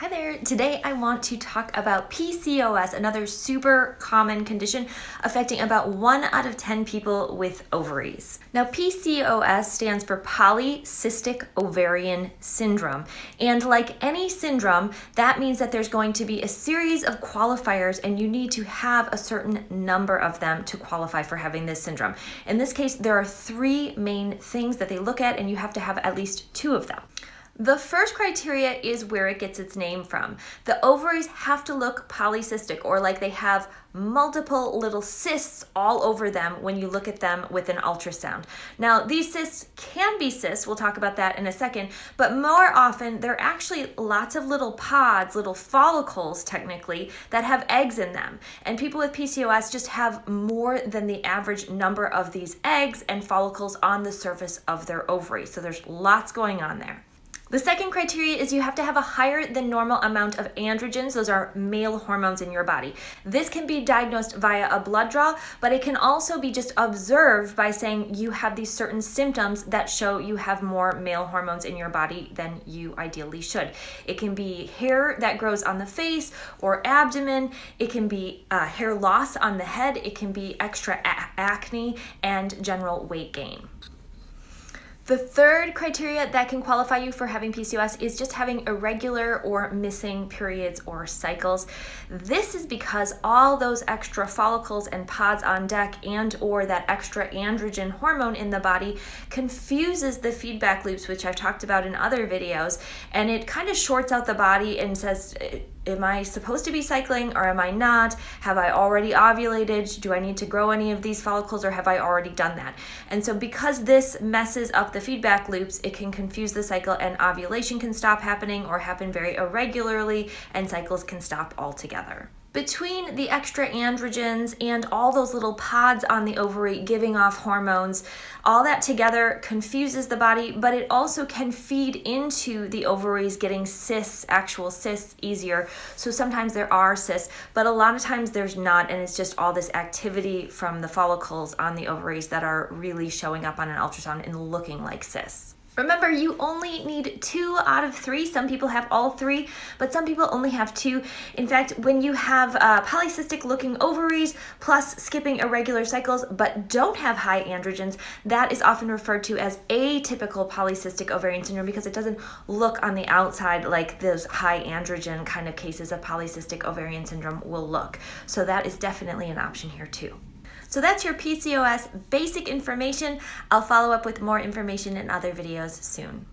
Hi there. Today I want to talk about PCOS, another super common condition affecting about 1 out of 10 people with ovaries. Now, PCOS stands for polycystic ovarian syndrome. And like any syndrome, that means that there's going to be a series of qualifiers and you need to have a certain number of them to qualify for having this syndrome. In this case, there are 3 main things that they look at and you have to have at least 2 of them. The first criteria is where it gets its name from. The ovaries have to look polycystic, or like they have multiple little cysts all over them when you look at them with an ultrasound. Now, these cysts can be cysts, we'll talk about that in a second, but more often they're actually lots of little pods, little follicles technically, that have eggs in them. And people with PCOS just have more than the average number of these eggs and follicles on the surface of their ovary. So there's lots going on there. The second criteria is you have to have a higher than normal amount of androgens. Those are male hormones in your body. This can be diagnosed via a blood draw, but it can also be just observed by saying you have these certain symptoms that show you have more male hormones in your body than you ideally should. It can be hair that grows on the face or abdomen. It can be hair loss on the head. It can be extra acne and general weight gain. The third criteria that can qualify you for having PCOS is just having irregular or missing periods or cycles. This is because all those extra follicles and pods on deck and or that extra androgen hormone in the body confuses the feedback loops, which I've talked about in other videos, and it kind of shorts out the body and says, am I supposed to be cycling or am I not? Have I already ovulated? Do I need to grow any of these follicles or have I already done that? And so because this messes up the feedback loops, it can confuse the cycle and ovulation can stop happening or happen very irregularly and cycles can stop altogether. Between the extra androgens and all those little pods on the ovary giving off hormones, all that together confuses the body, but it also can feed into the ovaries getting cysts, actual cysts, easier. So sometimes there are cysts, but a lot of times there's not, and it's just all this activity from the follicles on the ovaries that are really showing up on an ultrasound and looking like cysts. Remember, you only need 2 out of 3. Some people have all 3, but some people only have 2. In fact, when you have polycystic looking ovaries plus skipping irregular cycles but don't have high androgens, that is often referred to as atypical polycystic ovarian syndrome because it doesn't look on the outside like those high androgen kind of cases of polycystic ovarian syndrome will look. So that is definitely an option here too. So that's your PCOS basic information. I'll follow up with more information in other videos soon.